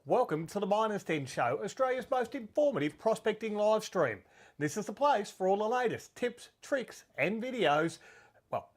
Welcome to the Miners Den Show, Australia's most informative prospecting live stream. This is the place for all the latest tips, tricks and videos,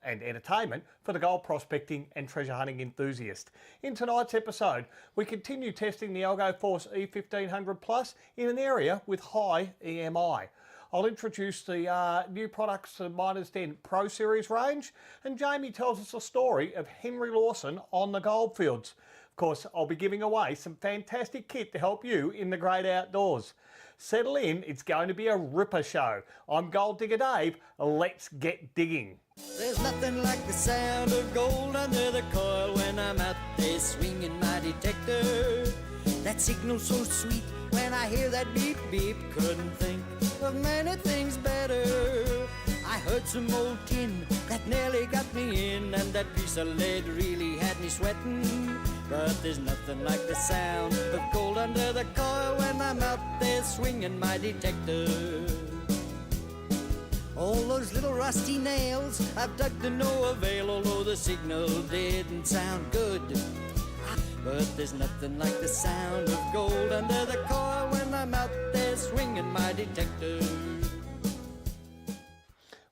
and entertainment for the gold prospecting and treasure hunting enthusiast. In tonight's episode, we continue testing the Algo Force E1500 Plus in an area with high EMI. I'll introduce the new products to the Miners Den Pro Series range, and Jamie tells us a story of Henry Lawson on the goldfields. Of course, I'll be giving away some fantastic kit to help you in the great outdoors. Settle in, it's going to be a ripper show. I'm Gold Digger Dave, let's get digging. There's nothing like the sound of gold under the coil when I'm out there swinging my detector. That signal's so sweet when I hear that beep beep. Couldn't think of many things better. I heard some old tin that nearly got me in, and that piece of lead really had me sweating. But there's nothing like the sound of gold under the coil when I'm out there swinging my detector. All those little rusty nails I've dug to no avail, although the signal didn't sound good. But there's nothing like the sound of gold under the coil when I'm out there swinging my detector.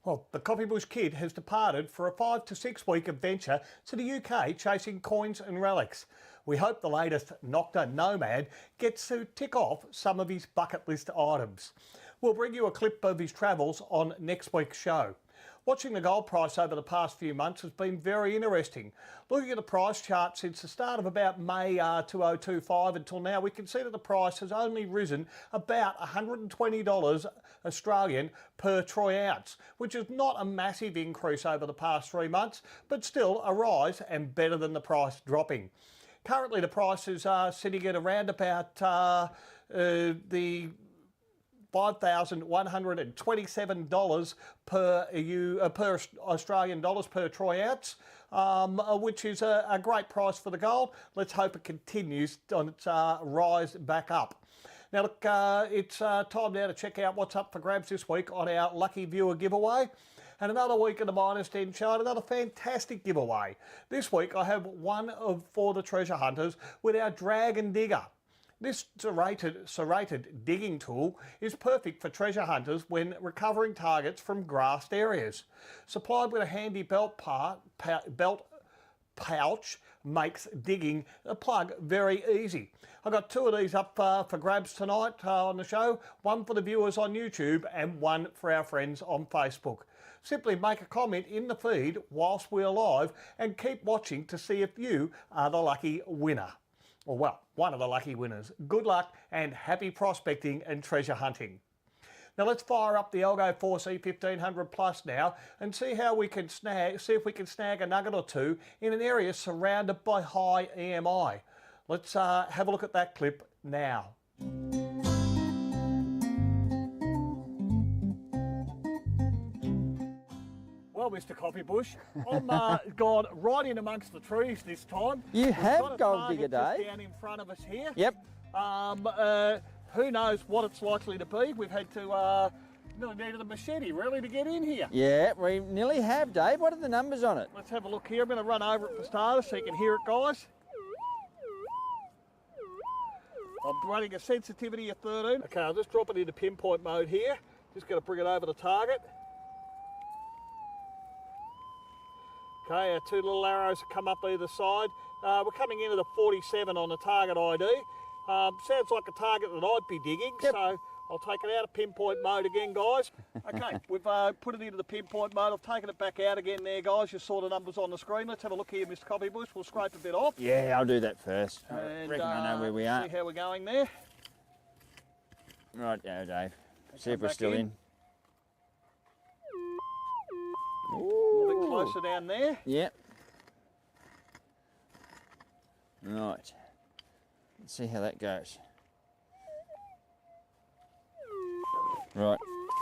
Well, the Copybush Kid has departed for a 5 to 6 week adventure to the UK chasing coins and relics. We hope the latest Nocta Nomad gets to tick off some of his bucket list items. We'll bring you a clip of his travels on next week's show. Watching the gold price over the past few months has been very interesting. Looking at the price chart since the start of about May 2025 until now, we can see that the price has only risen about $120 Australian per troy ounce, which is not a massive increase over the past 3 months, but still a rise and better than the price dropping. Currently the price is sitting at around about the $5,127 per Australian dollars per troy ounce, which is a great price for the gold. Let's hope it continues on its rise back up. Now look, it's time now to check out what's up for grabs this week on our Lucky Viewer giveaway. And another week of the Miners Den Show, another fantastic giveaway. This week I have one for the treasure hunters with our Dragon Digger. This serrated digging tool is perfect for treasure hunters when recovering targets from grassed areas. Supplied with a handy belt pouch makes digging a plug very easy. I've got 2 of these up for grabs tonight on the show, one for the viewers on YouTube and one for our friends on Facebook. Simply make a comment in the feed whilst we're live and keep watching to see if you are the lucky winner. Or well, one of the lucky winners. Good luck and happy prospecting and treasure hunting. Now let's fire up the Algo Force E1500 Plus now and see if we can snag a nugget or two in an area surrounded by high EMI. Let's have a look at that clip now. Well, Mr. Copybush, I'm gone right in amongst the trees this time. You have, Gold Digger Dave. Down in front of us here. Yep. Who knows what it's likely to be? We've had to needed a machete really to get in here. Yeah, we nearly have, Dave. What are the numbers on it? Let's have a look here. I'm going to run over it for starters so you can hear it, guys. I'm running a sensitivity of 13. Okay, I'll just drop it into pinpoint mode here. Just going to bring it over the target. Okay, our 2 little arrows come up either side. We're coming into the 47 on the target ID. Sounds like a target that I'd be digging, yep. So I'll take it out of pinpoint mode again, guys. Okay, we've put it into the pinpoint mode. I've taken it back out again there, guys. You saw the numbers on the screen. Let's have a look here, Mr. Copybush. We'll scrape a bit off. Yeah, I'll do that first. And, I reckon I know where we are. See how we're going there. Right, yeah, Dave. See if we're still in. A little bit closer down there. Yep. Right. Let's see how that goes. Right.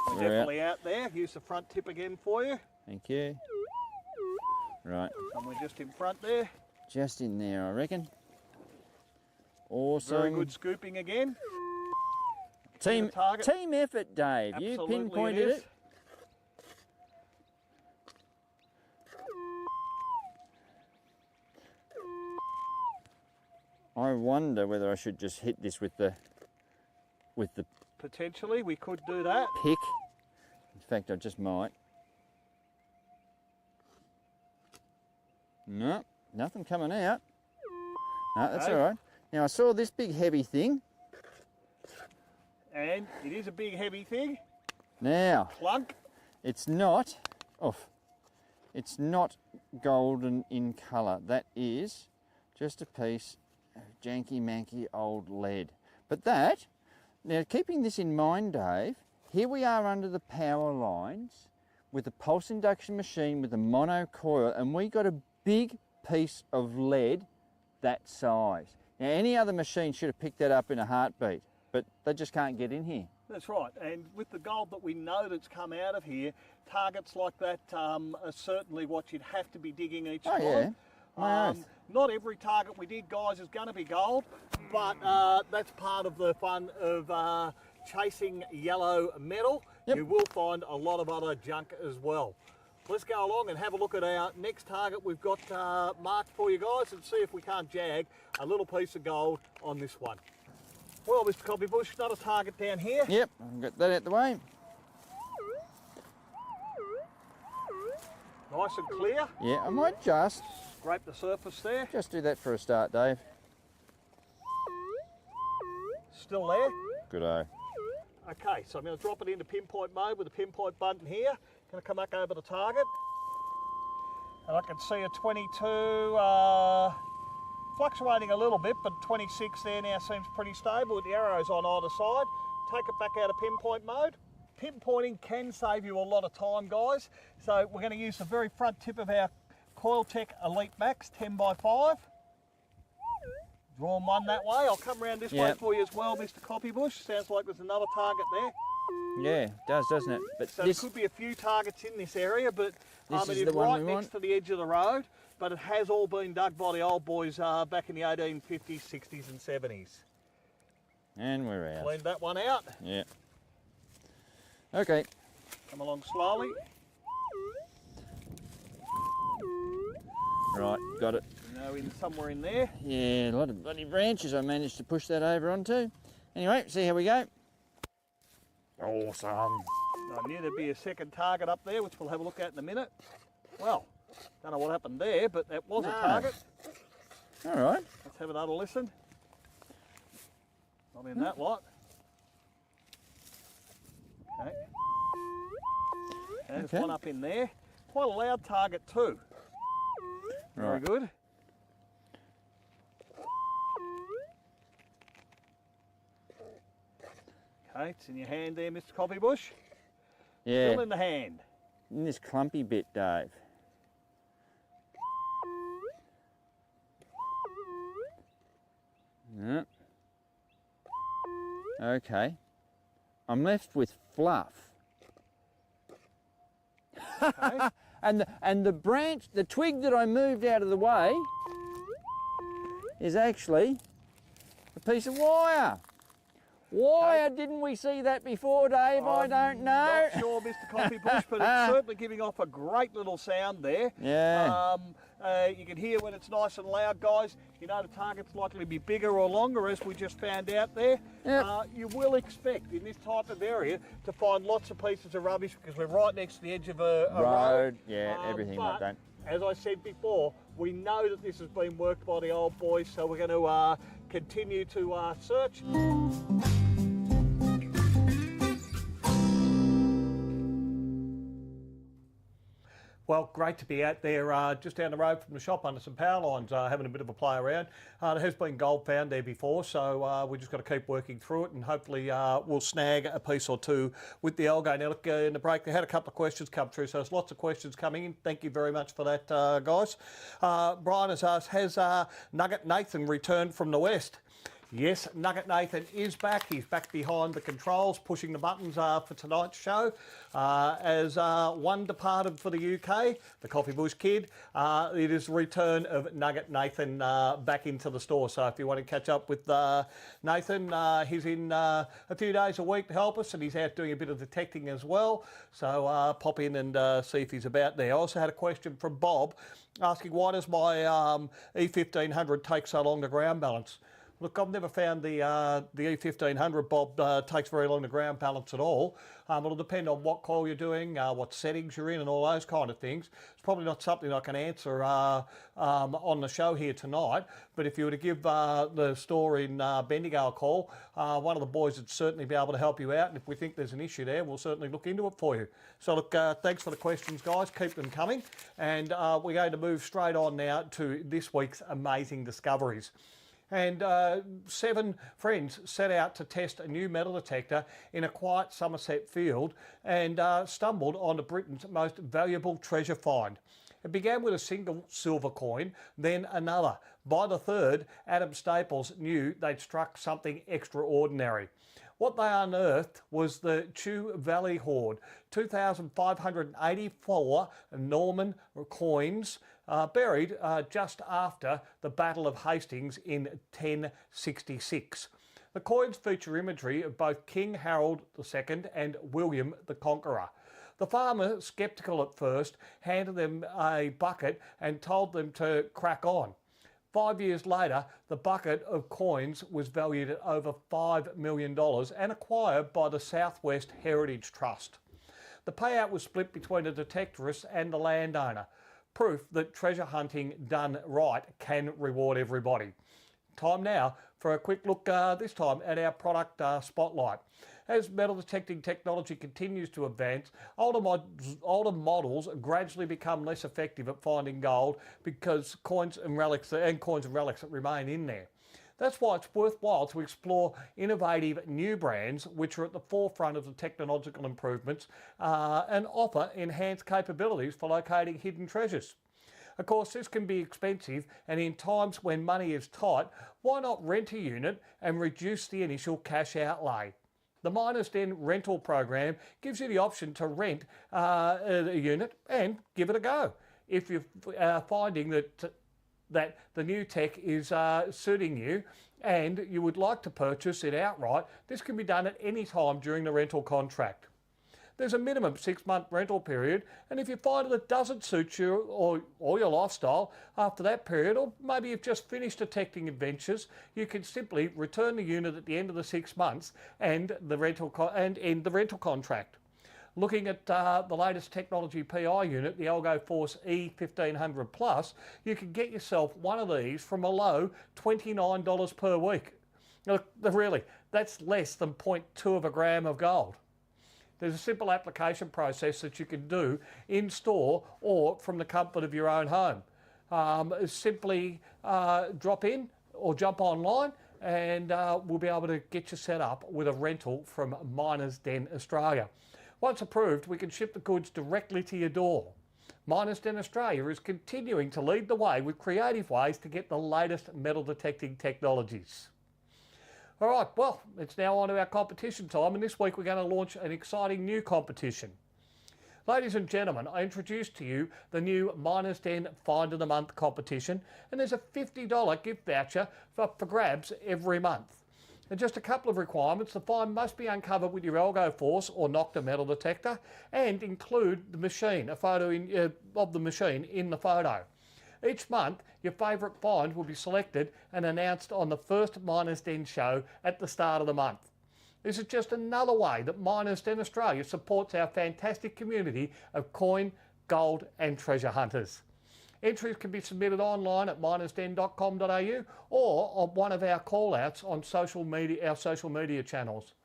We're definitely out there. Use the front tip again for you. Thank you. Right. And we're just in front there. Just in there, I reckon. Awesome. Very good scooping again. Team effort, Dave. Absolutely, you pinpointed it. I wonder whether I should just hit this with the Potentially, we could do that. pick. In fact, I just might. No, nothing coming out. No, that's Okay. all right. Now I saw this big heavy thing. And it is a big heavy thing. Now, Clunk. it's not, it's not golden in colour. That is just a piece of janky-manky old lead. But that, now keeping this in mind, Dave, here we are under the power lines with a pulse induction machine with a mono coil, and we got a big piece of lead that size. Now any other machine should have picked that up in a heartbeat, but they just can't get in here. That's right, and with the gold that we know that's come out of here, targets like that are certainly what you'd have to be digging each Oh time. yeah, my oath. Not every target we dig, guys, is going to be gold, but that's part of the fun of chasing yellow metal. Yep. You will find a lot of other junk as well. Let's go along and have a look at our next target we've got marked for you guys and see if we can't jag a little piece of gold on this one. Well, Mr. Copybush, another target down here. Yep, I've got that out the way. Nice and clear. Yeah, I might just Scrape the surface there. do that for a start, Dave. Still there. Good-o. Okay, so I'm going to drop it into pinpoint mode with the pinpoint button here. Going to come back over the target. And I can see a 22 fluctuating a little bit, but 26 there now seems pretty stable with the arrows on either side. Take it back out of pinpoint mode. Pinpointing can save you a lot of time, guys. So we're going to use the very front tip of our Coiltech Elite Max 10x5. Drawn one that way. I'll come around this way Yep. for you as well, Mr. Copybush. Sounds like there's another target there. Yeah, it does, doesn't it? But So this, there could be a few targets in this area, but This is it the is one right we next want? to the edge of the road. But it has all been dug by the old boys back in the 1850s, 60s and 70s. and we're out. Cleaned that one out. Yeah. Okay. Come along slowly. Right, got it. No, in somewhere in there. Yeah, a lot of bloody branches I managed to push that over onto. Anyway, see how we go. Awesome. I knew there'd be a second target up there, which we'll have a look at in a minute. Well, don't know what happened there, but that was a No. target. All right. Let's have another listen. Not in that lot. Okay. There's Okay. one up in there. Quite a loud target too. Very Right. good. Okay, it's in your hand there, Mr. Copybush. Yeah, Still in the hand. in this clumpy bit, Dave. Yeah. Okay. I'm left with fluff. Okay. And the branch, the twig that I moved out of the way is actually a piece of wire. Why didn't we see that before, Dave? I don't know. Not sure, Mr. Copybush, but it's certainly giving off a great little sound there. Yeah. You can hear when it's nice and loud, guys. You know the target's likely to be bigger or longer, as we just found out there. Yep. You will expect in this type of area to find lots of pieces of rubbish because we're right next to the edge of a road. Yeah, everything like but that. As I said before, we know that this has been worked by the old boys, so we're going to continue to search. Well, great to be out there just down the road from the shop under some power lines, having a bit of a play around. There has been gold found there before, so we've just got to keep working through it and hopefully we'll snag a piece or two with the algo. Now, look, in the break, they had a couple of questions come through, so there's lots of questions coming in. Thank you very much for that, guys. Brian has asked, has Nugget Nathan returned from the West? Yes, Nugget Nathan is back. He's back behind the controls, pushing the buttons for tonight's show. As one departed for the UK, the Coffee Bush Kid, it is the return of Nugget Nathan back into the store. So if you want to catch up with Nathan, he's in a few days a week to help us, and he's out doing a bit of detecting as well. So pop in and see if he's about there. I also had a question from Bob asking, why does my E1500 take so long to ground balance? Look, I've never found the E1500, Bob, takes very long to ground balance at all. It'll depend on what coil you're doing, what settings you're in and all those kind of things. It's probably not something I can answer on the show here tonight, but if you were to give the store in Bendigo a call, one of the boys would certainly be able to help you out, and if we think there's an issue there, we'll certainly look into it for you. So look, thanks for the questions, guys. Keep them coming, and we're going to move straight on now to this week's amazing discoveries. And 7 friends set out to test a new metal detector in a quiet Somerset field and stumbled onto Britain's most valuable treasure find. It began with a single silver coin, then another. By the third, Adam Staples knew they'd struck something extraordinary. What they unearthed was the Chew Valley hoard, 2,584 Norman coins buried just after the Battle of Hastings in 1066. The coins feature imagery of both King Harold II and William the Conqueror. The farmer, sceptical at first, handed them a bucket and told them to crack on. 5 years later, the bucket of coins was valued at over $5 million and acquired by the Southwest Heritage Trust. The payout was split between the detectorist and the landowner. Proof that treasure hunting done right can reward everybody. Time now for a quick look this time at our product spotlight. As metal detecting technology continues to advance, older models gradually become less effective at finding gold because coins and relics that remain in there. That's why it's worthwhile to explore innovative new brands which are at the forefront of the technological improvements and offer enhanced capabilities for locating hidden treasures. Of course, this can be expensive, and in times when money is tight, why not rent a unit and reduce the initial cash outlay? The Miners Den rental program gives you the option to rent a unit and give it a go. If you're finding that the new tech is suiting you and you would like to purchase it outright, this can be done at any time during the rental contract. There's a minimum 6-month rental period, and if you find that it doesn't suit you or your lifestyle after that period, or maybe you've just finished detecting adventures, you can simply return the unit at the end of the 6 months and end the rental contract. Looking at the latest technology PI unit, the Algo Force E1500 Plus, you can get yourself one of these from a low $29 per week. Look, really, that's less than 0.2 of a gram of gold. There's a simple application process that you can do in store or from the comfort of your own home. Simply drop in or jump online and we'll be able to get you set up with a rental from Miners Den Australia. Once approved, we can ship the goods directly to your door. Miners Den Australia is continuing to lead the way with creative ways to get the latest metal detecting technologies. All right, well, it's now on to our competition time, and this week we're going to launch an exciting new competition. Ladies and gentlemen, I introduce to you the new Miners Den Find of the Month competition, and there's a $50 gift voucher for grabs every month. And just a couple of requirements: the find must be uncovered with your Algo Force or Nocta metal detector and include the machine, a photo of the machine in the photo. Each month, your favourite find will be selected and announced on the first Miners Den show at the start of the month. This is just another way that Miners Den Australia supports our fantastic community of coin, gold and treasure hunters. Entries can be submitted online at minersden.com.au or on one of our call-outs on our social media channels.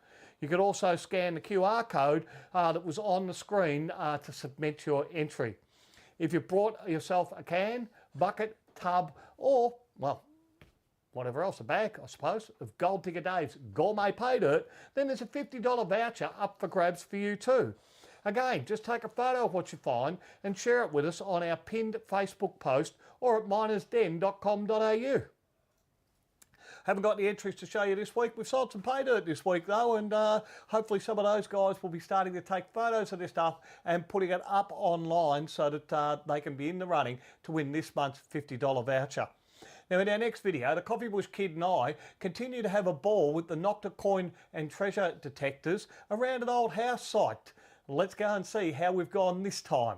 You could also scan the QR code that was on the screen to submit your entry. If you brought yourself a can, bucket, tub, or, well, whatever else, a bag, I suppose, of Gold Digger Dave's gourmet pay dirt, then there's a $50 voucher up for grabs for you too. Again, just take a photo of what you find and share it with us on our pinned Facebook post or at minersden.com.au. Haven't got the entries to show you this week. We've sold some pay dirt this week though, and hopefully some of those guys will be starting to take photos of this stuff and putting it up online so that they can be in the running to win this month's $50 voucher. Now in our next video, the Coffee Bush Kid and I continue to have a ball with the Nocta coin and treasure detectors around an old house site. Let's go and see how we've gone this time.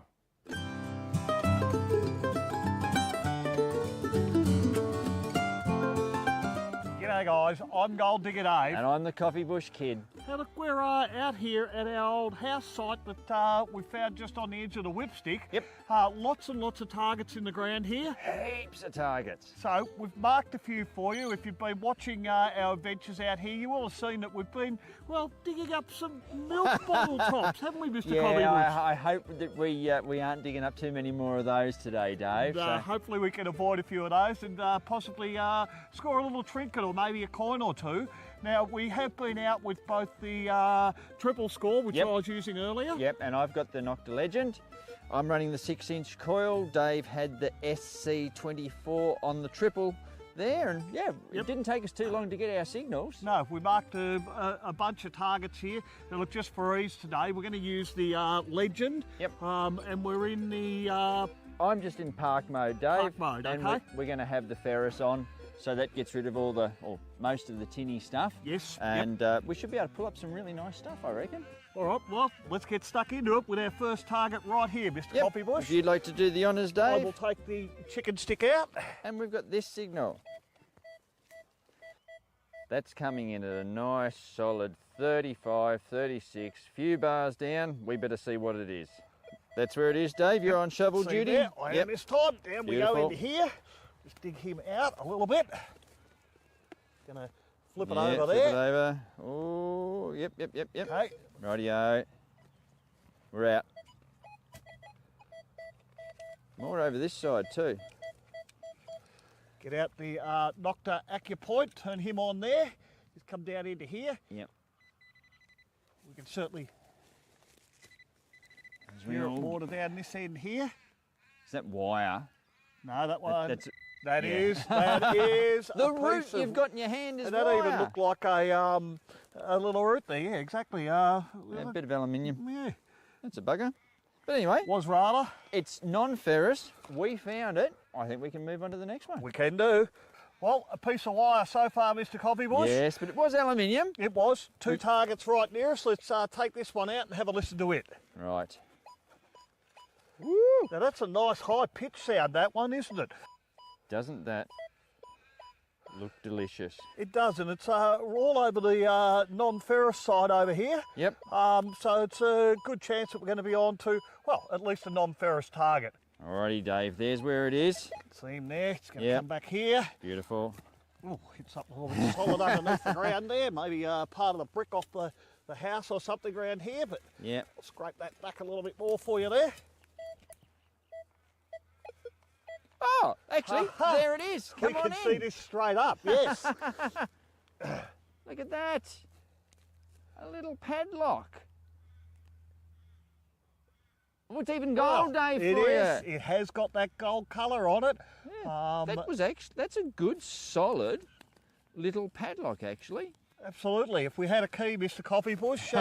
G'day guys, I'm Gold Digger Dave. And I'm the Coffee Bush Kid. Now look, we're out here at our old house site that we found just on the edge of the whipstick. Yep. Lots and lots of targets in the ground here. Heaps of targets. So we've marked a few for you. If you've been watching our adventures out here, you will have seen that we've been, well, digging up some milk bottle tops, haven't we, Mr. Coffee Bush? Yeah, I hope that we aren't digging up too many more of those today, Dave. And, hopefully we can avoid a few of those and possibly score a little trinket or maybe a coin or two. Now, we have been out with both the triple score, which I was using earlier. Yep, and I've got the Nocta Legend. I'm running the 6-inch coil. Dave had the SC24 on the triple there, and it didn't take us too long to get our signals. No, we marked a bunch of targets here. Now look, just for ease today, we're going to use the Legend. Yep. And we're in the... I'm just in park mode, Dave. Park mode, and okay. we're going to have the ferrous on, so that gets rid of all the, or most of the tinny stuff. Yes. And we should be able to pull up some really nice stuff, I reckon. All right, well, let's get stuck into it with our first target right here, Mr. Coffee Bush. If you'd like to do the honours, Dave. I will take the chicken stick out. And we've got this signal. That's coming in at a nice solid 35, 36, few bars down. We better see what it is. That's where it is, Dave. You're on shovel See duty. There, I am this time. Down we go Beautiful. into here. Just dig him out a little bit. Gonna flip it over flip there. it over. Oh, yep. Okay. Rightio. We're out. More over this side too. Get out the Nocta Acupoint, turn him on there. Just come down into here. Yep. We can certainly hear it water down this end here. Is that wire? No, that one. That yeah. is The a root piece of, you've got in your hand is and that wire. even looked like a little root there. Yeah, exactly. Yeah, a bit of aluminium. Yeah, That's a bugger. But anyway, was rather. it's non-ferrous. We found it. I think we can move on to the next one. We can do. Well, a piece of wire so far, Mr. Coffee Bush. Yes, but it was aluminium. It was. Two targets right near us. Let's take this one out and have a listen to it. Right. Woo! Now that's a nice high pitch sound, that one, isn't it? Doesn't that look delicious? It does, and it's all over the non-ferrous side over here. Yep. So it's a good chance that we're going to be on to, well, at least a non-ferrous target. Alrighty, Dave. There's where it is. See him there. It's going to come back here. Beautiful. Oh, hits up a little bit solid underneath the ground there. Maybe part of the brick off the house or something around here, but Yep. I'll scrape that back a little bit more for you there. Oh, actually, there it is. Come we on can in. see this straight up, yes. Look at that. A little padlock. Oh, it's even gold, Dave, It for is. you. It has got that gold colour on it. Yeah, that's a good, solid little padlock, actually. Absolutely. If we had a key, Mr. Coffee Bush,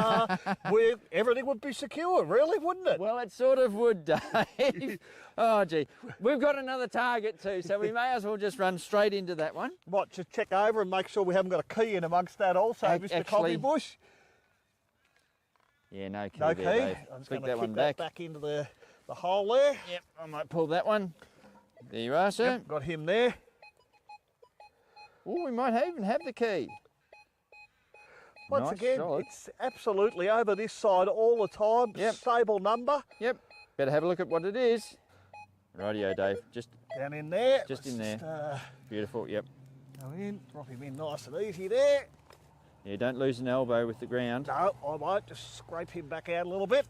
everything would be secure, really, wouldn't it? Well, it sort of would, Dave. Oh, gee. We've got another target too, so we may as well just run straight into that one. Right, just check over and make sure we haven't got a key in amongst that also, Mr. Coffee Bush. Yeah, no key No there, key. Dave. I'm just Flick going to that kick one that back. back into the hole there. Yep, I might pull that one. There you are, sir. Yep, got him there. Oh, we might even have the key. Once Nice, again, solid. it's absolutely over this side all the time. Yep. Stable number. Yep. Better have a look at what it is. Rightio, Dave. Just Down in there. Just in Let's there. Beautiful. Yep. Go in, drop him in nice and easy there. Yeah, don't lose an elbow with the ground. No, I won't. Just scrape him back out a little bit.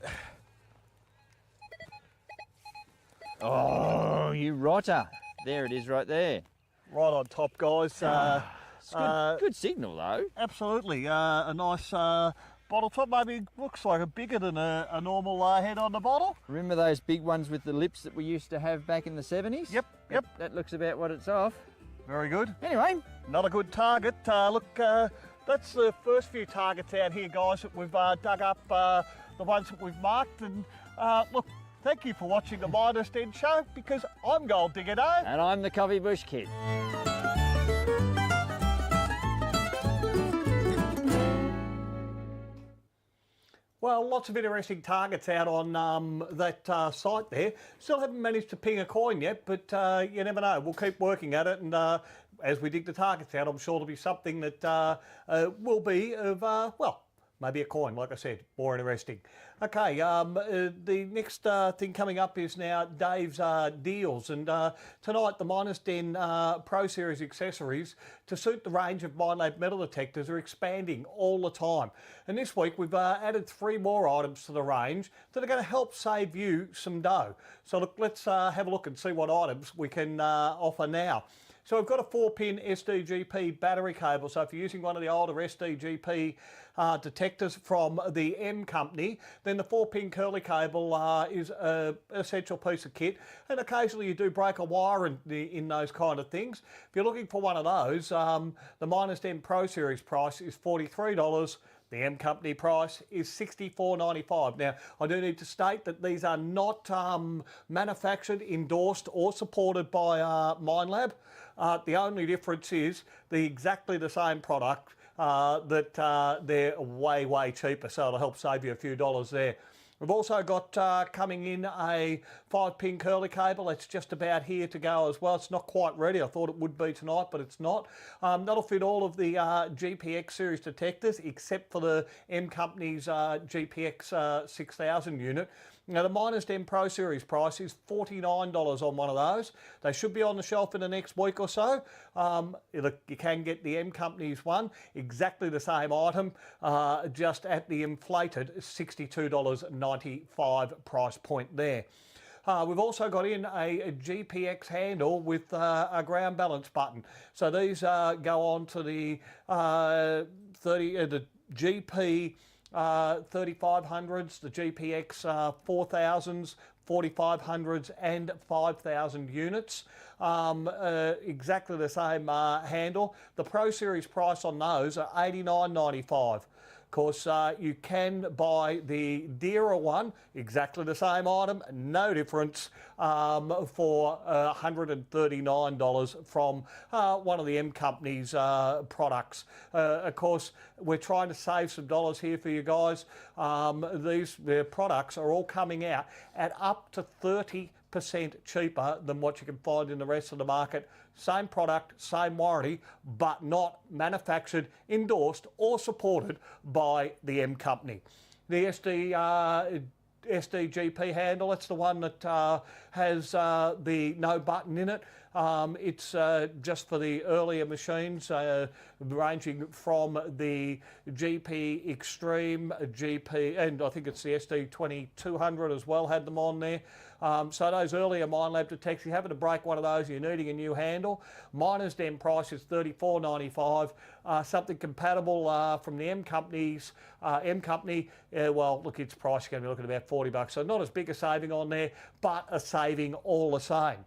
Oh, you rotter. There it is right there. Right on top, guys. It's good signal, though. Absolutely. A nice bottle top. Maybe looks like a bigger than a normal head on the bottle. Remember those big ones with the lips that we used to have back in the 70s? Yep, yep. That looks about what it's off. Very good. Anyway, Not a good target. Look, that's the first few targets out here, guys, that we've dug up, the ones that we've marked. And look, thank you for watching the Miners Den Show, because I'm Gold Digger Dave. and I'm the Covey Bush Kid. Well, lots of interesting targets out on that site there. Still haven't managed to ping a coin yet, but you never know. We'll keep working at it, and as we dig the targets out, I'm sure there'll be something that will be of, well, maybe a coin, like I said, more interesting. Okay, the next thing coming up is now Dave's deals, and tonight the Miners Den Pro Series accessories to suit the range of Minelab metal detectors are expanding all the time. And this week we've added 3 more items to the range that are going to help save you some dough. So look, let's have a look and see what items we can offer now. So we've got a 4-pin SDGP battery cable. So if you're using one of the older SDGP detectors from the M company, then the 4-pin curly cable is an essential piece of kit. And occasionally you do break a wire in those kind of things. If you're looking for one of those, the Miners Den Pro Series price is $43. The M company price is $64.95. Now, I do need to state that these are not manufactured, endorsed or supported by Minelab. The only difference is exactly the same product, that they're way, way cheaper, so it'll help save you a few dollars there. We've also got coming in a 5-pin curly cable. That's just about here to go as well. It's not quite ready. I thought it would be tonight, but it's not. That'll fit all of the GPX series detectors except for the M Company's GPX 6000 unit. Now, the Miners Den Pro Series price is $49 on one of those. They should be on the shelf in the next week or so. Look, you can get the M Company's one, exactly the same item, just at the inflated $62.95 price point there. We've also got in a GPX handle with a ground balance button. So these go on to the GP 3500s, the GPX 4000s, 4500s and 5000 units. Exactly the same handle. The Pro Series price on those are $89.95. Of course, you can buy the dearer one, exactly the same item, no difference, for $139 from one of the M Company's products. Of course, we're trying to save some dollars here for you guys. These products are all coming out at up to 30% cheaper than what you can find in the rest of the market. Same product, same warranty, but not manufactured, endorsed or supported by the M Company. The SDGP handle, that's the one that has the no button in it. It's just for the earlier machines, ranging from the GP Extreme, GP, and I think it's the SD2200 as well, had them on there. So those earlier Minelab detectors, you're having to break one of those, you're needing a new handle. Miners Den price is $34.95. Something compatible from the M Company, well, look, its price is going to be looking at about $40. So not as big a saving on there, but a saving all the same.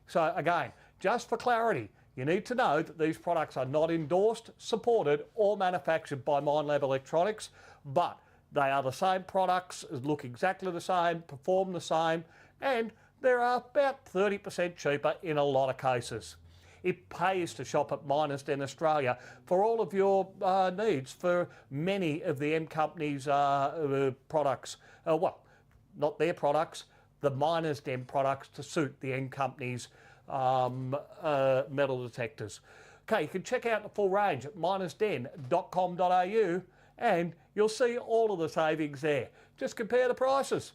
So again, just for clarity, you need to know that these products are not endorsed, supported or manufactured by Minelab Electronics, but they are the same products, look exactly the same, perform the same, and they're about 30% cheaper in a lot of cases. It pays to shop at Miners Den Australia for all of your needs for many of the M Company's products. Well, not their products, the Miners Den products to suit the M Company's metal detectors. Okay, you can check out the full range at minersden.com.au and you'll see all of the savings there. Just compare the prices.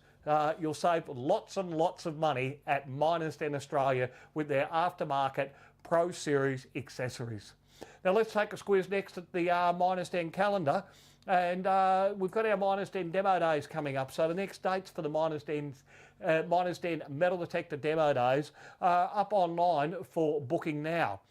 You'll save lots and lots of money at Miners Den Australia with their aftermarket Pro Series accessories. Now let's take a squiz next at the Miners Den calendar, and we've got our Miners Den demo days coming up. So the next dates for the Miners Den metal detector demo days are up online for booking now.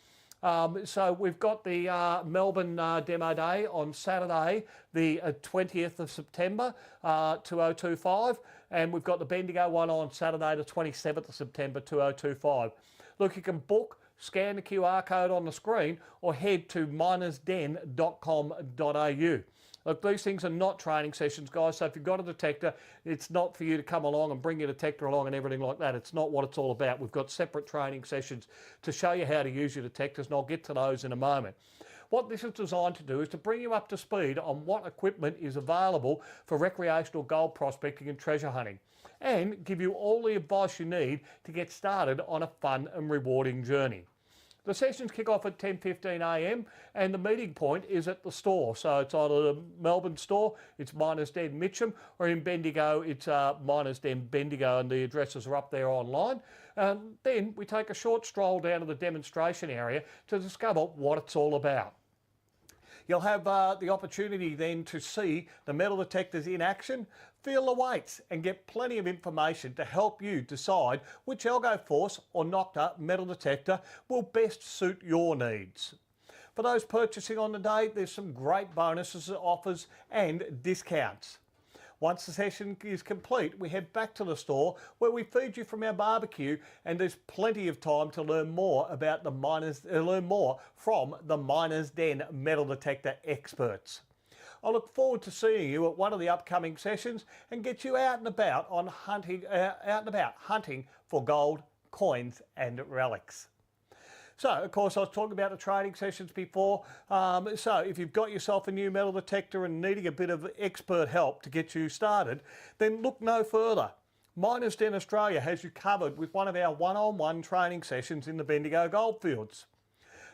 So we've got the Melbourne demo day on Saturday, the 20th of September, 2025, and we've got the Bendigo one on Saturday, the 27th of September, 2025. Look, you can book, scan the QR code on the screen or head to minersden.com.au. Look, these things are not training sessions, guys, so if you've got a detector, it's not for you to come along and bring your detector along and everything like that. It's not what it's all about. We've got separate training sessions to show you how to use your detectors, and I'll get to those in a moment. What this is designed to do is to bring you up to speed on what equipment is available for recreational gold prospecting and treasure hunting, and give you all the advice you need to get started on a fun and rewarding journey. The sessions kick off at 10:15 a.m. and the meeting point is at the store. So it's either the Melbourne store, it's Miners Den Mitcham, or in Bendigo, it's Miners Den Bendigo, and the addresses are up there online. Then we take a short stroll down to the demonstration area to discover what it's all about. You'll have the opportunity then to see the metal detectors in action, feel the weights, and get plenty of information to help you decide which Algo Force or Nocta metal detector will best suit your needs. For those purchasing on the day, there's some great bonuses, offers and discounts. Once the session is complete, we head back to the store where we feed you from our barbecue, and there's plenty of time to learn more about the from the Miners Den metal detector experts. I look forward to seeing you at one of the upcoming sessions and get you out and about on hunting for gold, coins and relics. So, of course, I was talking about the training sessions before. So if you've got yourself a new metal detector and needing a bit of expert help to get you started, then look no further. Miners Den Australia has you covered with one of our one-on-one training sessions in the Bendigo goldfields.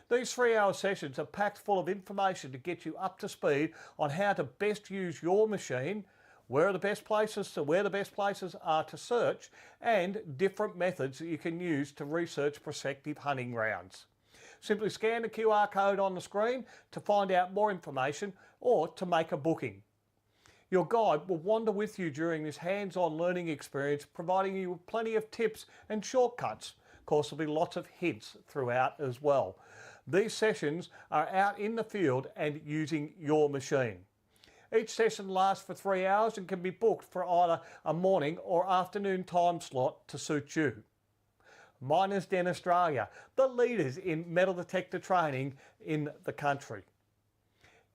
These 3-hour sessions are packed full of information to get you up to speed on how to best use your machine, where the best places are to search, and different methods that you can use to research prospective hunting grounds. Simply scan the QR code on the screen to find out more information or to make a booking. Your guide will wander with you during this hands-on learning experience, providing you with plenty of tips and shortcuts. Of course, there'll be lots of hints throughout as well. These sessions are out in the field and using your machine. Each session lasts for 3 hours and can be booked for either a morning or afternoon time slot to suit you. Miners Den Australia, the leaders in metal detector training in the country.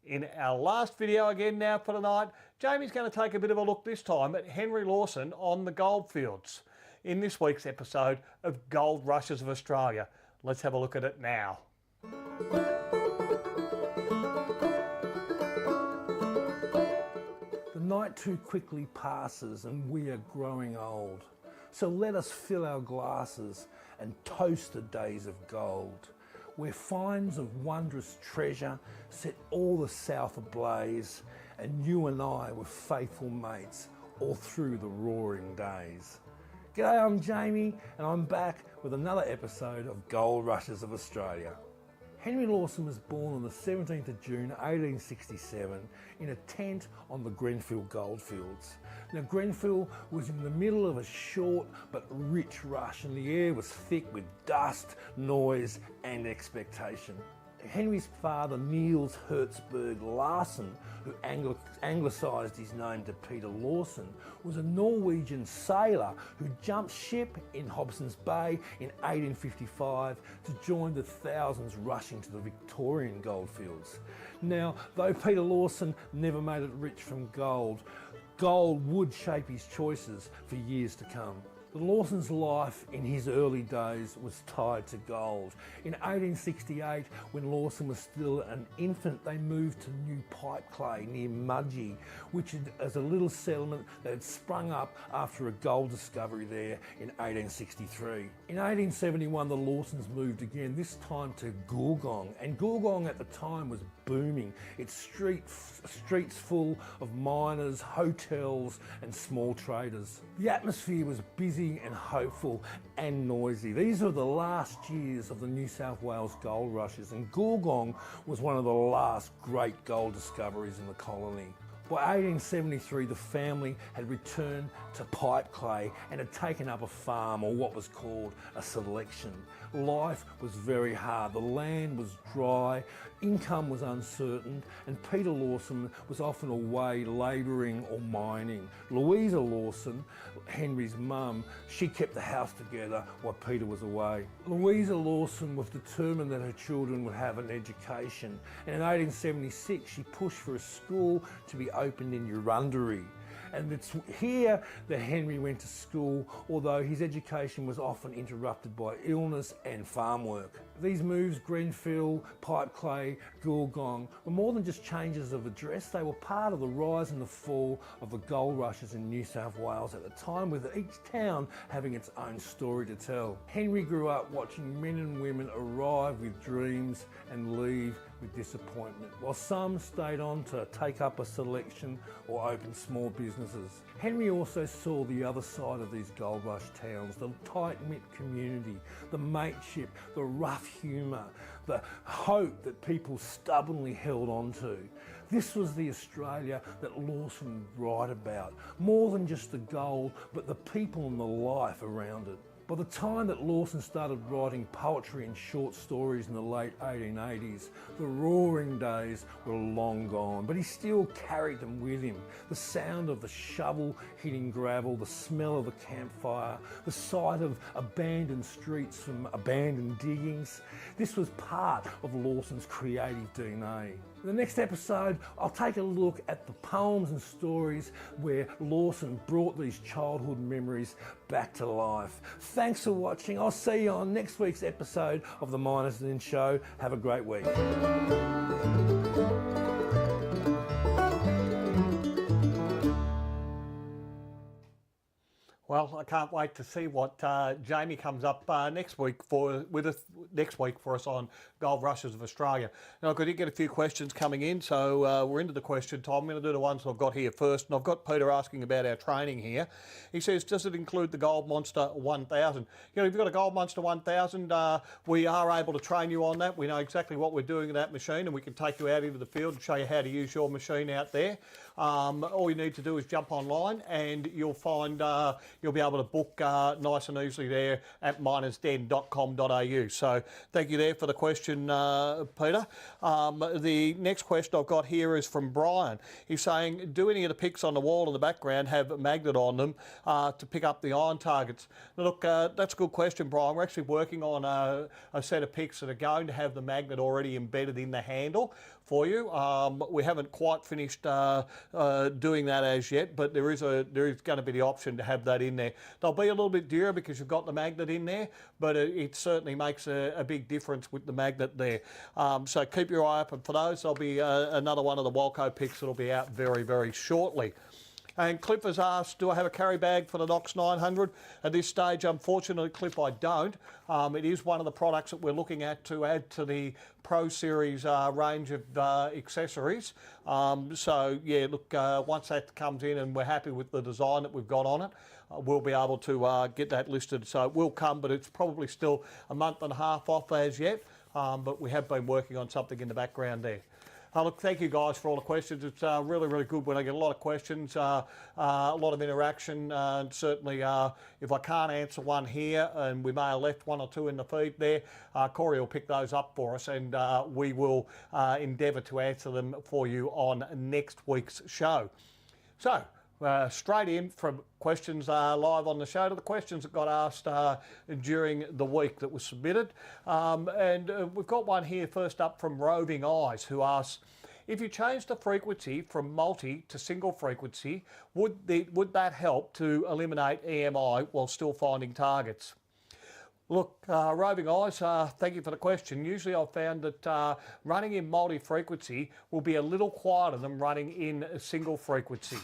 In our last video again now for tonight, Jamie's going to take a bit of a look this time at Henry Lawson on the goldfields in this week's episode of Gold Rushes of Australia. Let's have a look at it now. The night too quickly passes and we are growing old. So let us fill our glasses and toast the days of gold, where finds of wondrous treasure set all the south ablaze, and you and I were faithful mates all through the roaring days. G'day, I'm Jamie and I'm back with another episode of Gold Rushes of Australia. Henry Lawson was born on the 17th of June 1867 in a tent on the Grenfell goldfields. Now Grenfell was in the middle of a short but rich rush, and the air was thick with dust, noise and expectation. Henry's father, Niels Hertzberg Larsen, who anglicised his name to Peter Lawson, was a Norwegian sailor who jumped ship in Hobson's Bay in 1855 to join the thousands rushing to the Victorian goldfields. Now, though Peter Lawson never made it rich from gold, gold would shape his choices for years to come. Lawson's life in his early days was tied to gold. In 1868, when Lawson was still an infant, they moved to New Pipe Clay near Mudgee, which is a little settlement that had sprung up after a gold discovery there in 1863. In 1871, the Lawsons moved again, this time to Goolgong, and Goolgong at the time was booming. Its streets full of miners, hotels and small traders. The atmosphere was busy and hopeful and noisy. These were the last years of the New South Wales gold rushes, and Goolgong was one of the last great gold discoveries in the colony. By 1873, the family had returned to pipe clay and had taken up a farm, or what was called a selection. Life was very hard. The land was dry, income was uncertain, and Peter Lawson was often away labouring or mining. Louisa Lawson, Henry's mum, she kept the house together while Peter was away. Louisa Lawson was determined that her children would have an education, and in 1876 she pushed for a school to be opened in Urundari. And it's here that Henry went to school, although his education was often interrupted by illness and farm work. These moves, Grenfell, Pipe Clay, Goolgong, were more than just changes of address. They were part of the rise and the fall of the gold rushes in New South Wales at the time, with each town having its own story to tell. Henry grew up watching men and women arrive with dreams and leave with disappointment, while some stayed on to take up a selection or open small businesses. Henry also saw the other side of these gold rush towns, the tight-knit community, the mateship, the rough humour, the hope that people stubbornly held on to. This was the Australia that Lawson would write about, more than just the gold, but the people and the life around it. By the time that Lawson started writing poetry and short stories in the late 1880s, the roaring days were long gone, but he still carried them with him. The sound of the shovel hitting gravel, the smell of the campfire, the sight of abandoned streets from abandoned diggings. This was part of Lawson's creative DNA. In the next episode, I'll take a look at the poems and stories where Lawson brought these childhood memories back to life. Thanks for watching. I'll see you on next week's episode of The Miners In Show. Have a great week. Well, I can't wait to see what Jamie comes up next week for us on Gold Rushes of Australia. Now, I did get a few questions coming in, so we're into the question time. I'm going to do the ones I've got here first, and I've got Peter asking about our training here. He says, does it include the Gold Monster 1000? You know, if you've got a Gold Monster 1000, we are able to train you on that. We know exactly what we're doing with that machine, and we can take you out into the field and show you how to use your machine out there. All you need to do is jump online, and you'll find you'll be able to book nice and easily there at minersden.com.au. So thank you there for the question, Peter. The next question I've got here is from Brian. He's saying, do any of the picks on the wall in the background have a magnet on them to pick up the iron targets? Now, look, that's a good question, Brian. We're actually working on a set of picks that are going to have the magnet already embedded in the handle for you. We haven't quite finished doing that as yet, but there is going to be the option to have that in there. They'll be a little bit dearer because you've got the magnet in there, but it certainly makes a big difference with the magnet there. So keep your eye open for those. There'll be another one of the Walco picks that'll be out very, very shortly. And Cliff has asked, do I have a carry bag for the Knox 900? At this stage, unfortunately, Cliff, I don't. It is one of the products that we're looking at to add to the Pro Series range of accessories. So, yeah, look, once that comes in and we're happy with the design that we've got on it, we'll be able to get that listed. So it will come, but it's probably still a month and a half off as yet. But we have been working on something in the background there. Look, thank you guys for all the questions. It's really, really good when I get a lot of questions, a lot of interaction, and certainly if I can't answer one here, and we may have left one or two in the feed there, Corey will pick those up for us, and we will endeavour to answer them for you on next week's show. So, straight in from questions live on the show to the questions that got asked during the week that was submitted. And we've got one here first up from Roving Eyes, who asks, if you change the frequency from multi to single frequency, would that help to eliminate EMI while still finding targets? Look, Roving Eyes, thank you for the question. Usually I've found that running in multi-frequency will be a little quieter than running in a single frequency.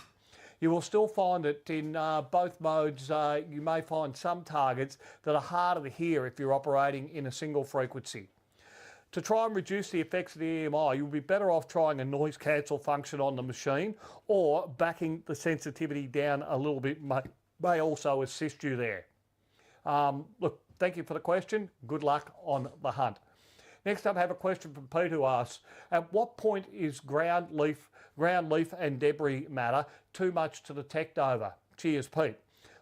You will still find that in both modes, you may find some targets that are harder to hear if you're operating in a single frequency. To try and reduce the effects of the EMI, you'll be better off trying a noise cancel function on the machine, or backing the sensitivity down a little bit may also assist you there. Look, thank you for the question. Good luck on the hunt. Next up, I have a question from Pete who asks, at what point is ground leaf and debris matter too much to detect over? Cheers, Pete.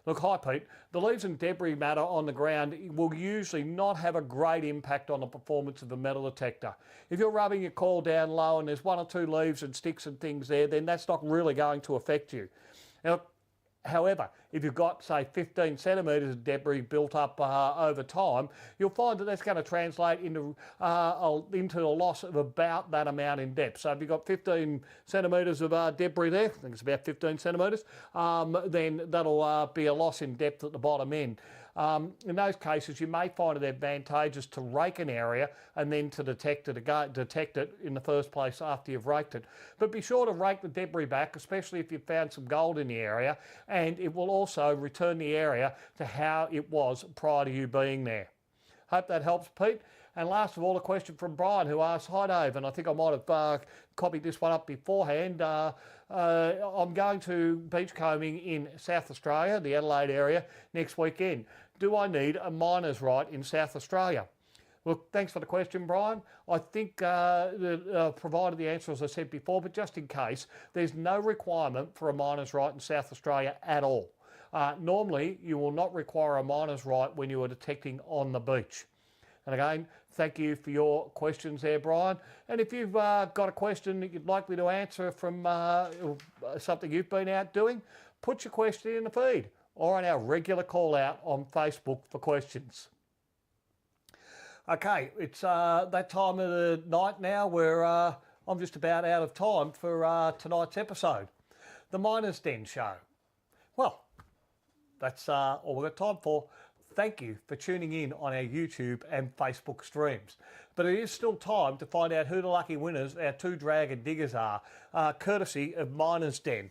Look, hi Pete. The leaves and debris matter on the ground will usually not have a great impact on the performance of a metal detector. If you're rubbing your coil down low and there's 1 or 2 leaves and sticks and things there, then that's not really going to affect you. Now, however, if you've got, say, 15 centimetres of debris built up over time, you'll find that that's going to translate into a loss of about that amount in depth. So if you've got 15 centimetres of debris there, I think it's about 15 centimetres, then that'll be a loss in depth at the bottom end. In those cases, you may find it advantageous to rake an area and then to detect it in the first place after you've raked it. But be sure to rake the debris back, especially if you've found some gold in the area, and it will also return the area to how it was prior to you being there. Hope that helps, Pete. And last of all, a question from Brian who asks, hi Dave, and I think I might have copied this one up beforehand. I'm going to beachcombing in South Australia, the Adelaide area, next weekend. Do I need a miner's right in South Australia? Look, thanks for the question, Brian. I think provided the answer as I said before, but just in case, there's no requirement for a miner's right in South Australia at all. Normally, you will not require a miner's right when you are detecting on the beach. And again, thank you for your questions there, Brian. And if you've got a question that you'd like me to answer from something you've been out doing, put your question in the feed or on our regular call out on Facebook for questions. Okay, it's that time of the night now where I'm just about out of time for tonight's episode. The Miners' Den Show. Well, that's all we've got time for. Thank you for tuning in on our YouTube and Facebook streams. But it is still time to find out who the lucky winners, our 2 dragon diggers are, courtesy of Miners' Den.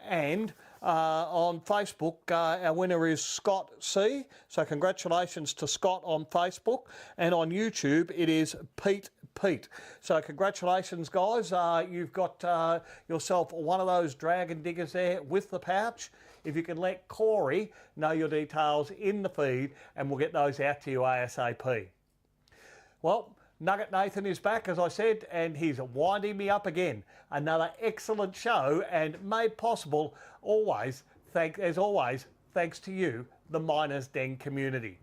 And on Facebook, our winner is Scott C. So congratulations to Scott on Facebook. And on YouTube, it is Pete. So congratulations, guys. You've got yourself one of those dragon diggers there with the pouch. If you can let Corey know your details in the feed, and we'll get those out to you ASAP. Well, Nugget Nathan is back, as I said, and he's winding me up again. Another excellent show, and made possible as always, thanks to you, the Miners' Den community.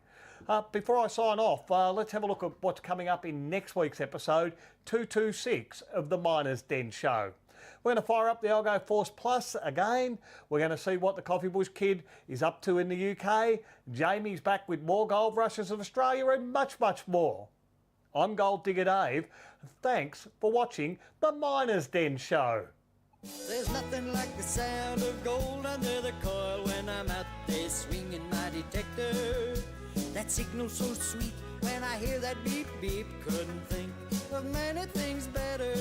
Before I sign off, let's have a look at what's coming up in next week's episode 226 of the Miners' Den Show. We're going to fire up the Algo Force Plus again. We're going to see what the Coffee Bush Kid is up to in the UK. Jamie's back with more gold rushes of Australia and much, much more. I'm Gold Digger Dave. Thanks for watching the Miners' Den Show. There's nothing like the sound of gold under the coil when I'm out there swinging my detector. That signal so sweet when I hear that beep beep. Couldn't think of many things better.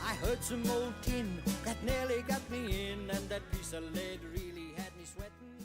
I heard some old tin that nearly got me in, and that piece of lead really had me sweating.